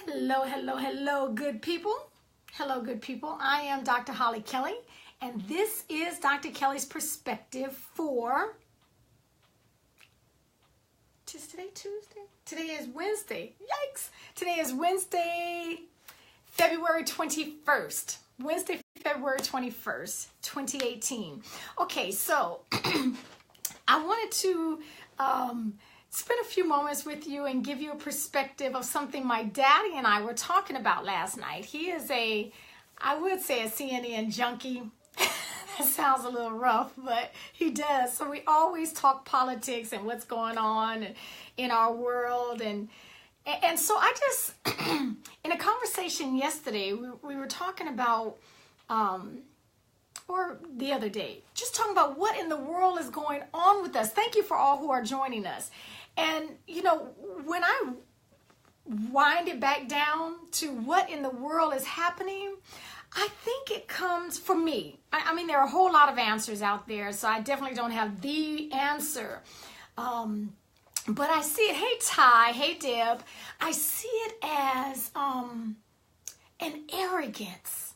Hello, hello, hello, good people. Hello, good people. I am Dr. Hollie Kelly, and this is Dr. Kelly's perspective for... Is today Tuesday? Today is Wednesday. Yikes! Today is Wednesday, February 21st. Wednesday, February 21st, 2018. Okay, so I wanted to spend a few moments with you and give you a perspective of something my daddy and I were talking about last night. He is I would say a CNN junkie. That sounds a little rough, but he does. So we always talk politics and what's going on in our world. And so I just, in a conversation yesterday, we were talking about, or the other day, just talking about what in the world is going on with us. Thank you for all who are joining us. And, you know, when I wind it back down to what in the world is happening, I think it comes from me. I mean, there are a whole lot of answers out there, so I definitely don't have the answer. But I see it. Hey, Ty. Hey, Deb. I see it as an arrogance.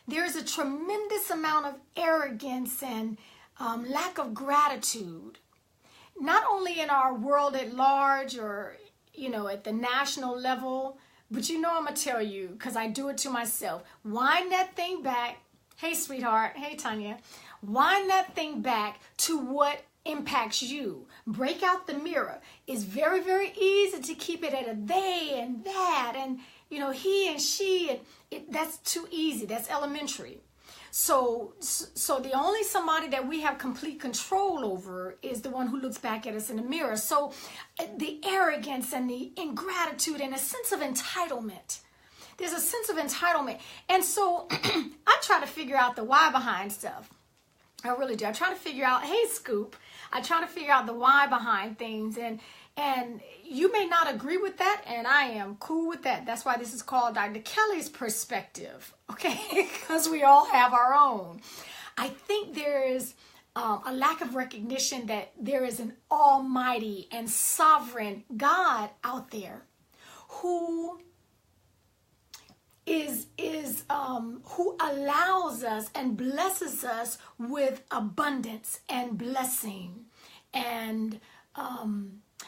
There's a tremendous amount of arrogance and lack of gratitude, not only in our world at large or, you know, at the national level, but you know I'm going to tell you, because I do it to myself. Wind that thing back. Hey, sweetheart. Hey, Tanya. Wind that thing back to what impacts you. Break out the mirror. It's very, very easy to keep it at a they and that and, you know, he and she. And that's too easy. That's elementary. So the only somebody that we have complete control over is the one who looks back at us in the mirror. So the arrogance and the ingratitude and a sense of entitlement. There's a sense of entitlement. And so I try to figure out the why behind stuff. I really do. I try to figure out, hey, Scoop, I try to figure out the why behind things. And you may not agree with that, and I am cool with that. That's why this is called Dr. Kelly's perspective, okay? Because we all have our own. I think there is a lack of recognition that there is an almighty and sovereign God out there who who allows us and blesses us with abundance and blessing and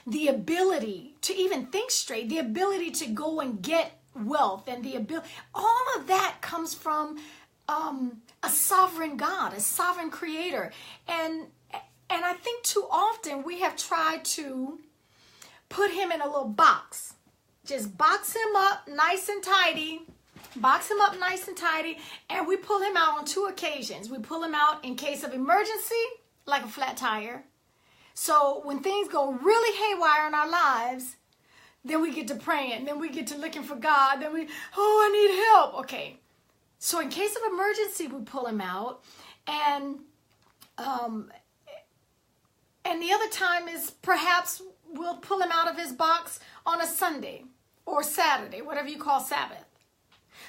the ability to even think straight, the ability to go and get wealth, and the ability, all of that comes from a sovereign God, a sovereign creator. And I think too often we have tried to put him in a little box. Just box him up nice and tidy. Box him up nice and tidy. And we pull him out on two occasions. We pull him out in case of emergency, like a flat tire. So when things go really haywire in our lives, then we get to praying, then we get to looking for God, then I need help. Okay, so in case of emergency, we pull him out, and the other time is perhaps we'll pull him out of his box on a Sunday or Saturday, whatever you call Sabbath.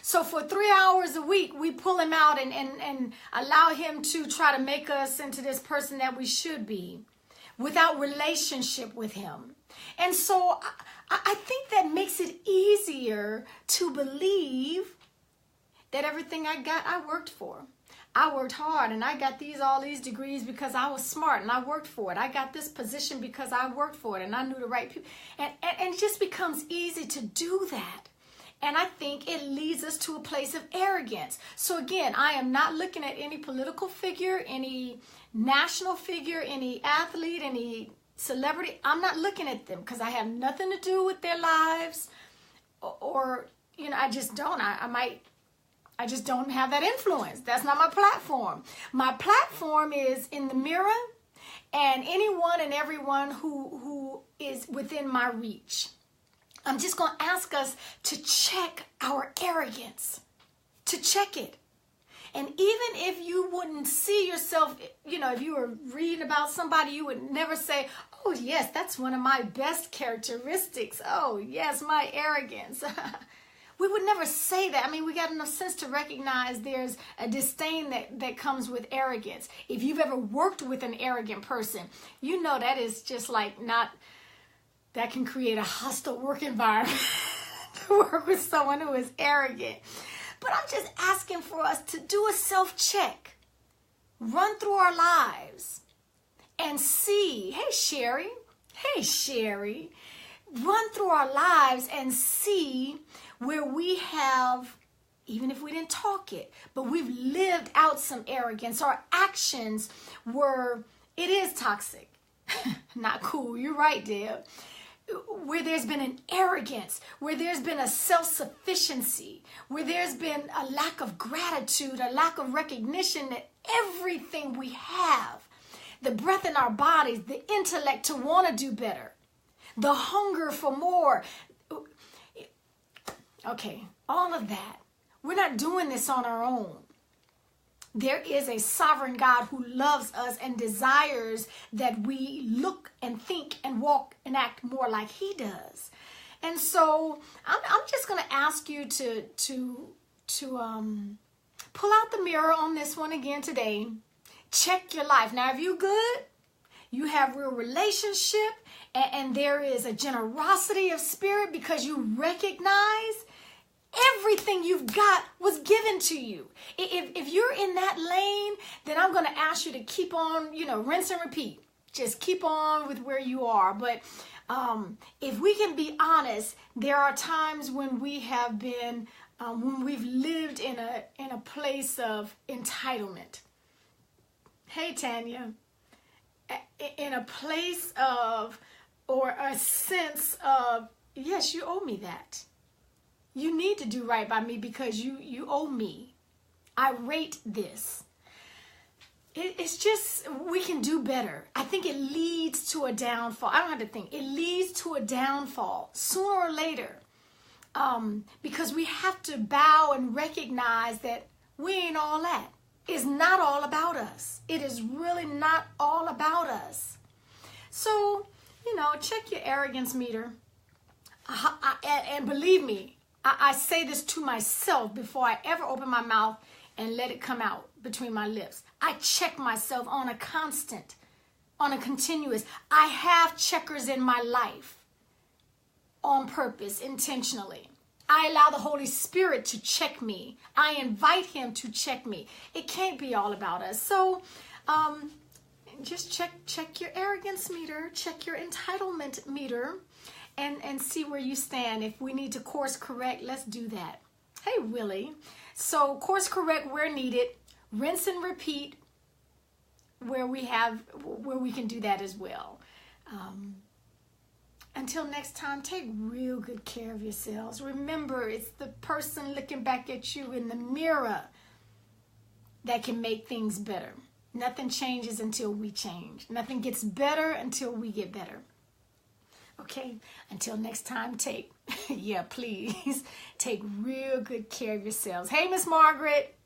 So for 3 hours a week, we pull him out and allow him to try to make us into this person that we should be, without relationship with him. And so I think that makes it easier to believe that everything I got, I worked for. I worked hard, and I got all these degrees because I was smart and I worked for it. I got this position because I worked for it and I knew the right people. And it just becomes easy to do that. And I think it leads us to a place of arrogance. So again, I am not looking at any political figure, any national figure, any athlete, any celebrity. I'm not looking at them because I have nothing to do with their lives, or you know, I just don't. I just don't have that influence. That's not my platform. My platform is in the mirror and anyone and everyone who is within my reach. I'm just going to ask us to check our arrogance, to check it. And even if you wouldn't see yourself, you know, if you were reading about somebody, you would never say, oh, yes, that's one of my best characteristics. Oh, yes, my arrogance. We would never say that. I mean, we got enough sense to recognize there's a disdain that comes with arrogance. If you've ever worked with an arrogant person, you know that is just like not... that can create a hostile work environment. work with someone who is arrogant. But I'm just asking for us to do a self-check. Run through our lives and see. Hey, Sherry. Hey, Sherry. Run through our lives and see where we have, even if we didn't talk it, but we've lived out some arrogance. Our actions were, it is toxic. Not cool. You're right, Deb. Where there's been an arrogance, where there's been a self-sufficiency, where there's been a lack of gratitude, a lack of recognition that everything we have, the breath in our bodies, the intellect to want to do better, the hunger for more. Okay, all of that. We're not doing this on our own. There is a sovereign God who loves us and desires that we look and think and walk and act more like he does. And so I'm just going to ask you to pull out the mirror on this one again today. Check your life. Now, if you're good, you have real relationship, and there is a generosity of spirit because you recognize everything you've got was given to you. If you're in that lane, then I'm going to ask you to keep on, rinse and repeat. Just keep on with where you are. But if we can be honest, there are times when we have been, when we've lived in a place of entitlement. Hey, Tanya. In a place of, or a sense of, yes, you owe me that. You need to do right by me because you owe me. I rate this. It's just, we can do better. I think it leads to a downfall. I don't have to think. It leads to a downfall sooner or later, because we have to bow and recognize that we ain't all that. It's not all about us. It is really not all about us. So, check your arrogance meter. And believe me, I say this to myself before I ever open my mouth and let it come out between my lips. I check myself on a constant, on a continuous. I have checkers in my life on purpose, intentionally. I allow the Holy Spirit to check me. I invite him to check me. It can't be all about us. So just check your arrogance meter, check your entitlement meter, and see where you stand. If we need to course correct, let's do that. Hey, Willie. So course correct where needed, rinse and repeat where we can do that as well. Until next time, take real good care of yourselves. Remember, it's the person looking back at you in the mirror that can make things better. Nothing changes until we change. Nothing gets better until we get better. Okay, until next time, please take real good care of yourselves. Hey, Miss Margaret.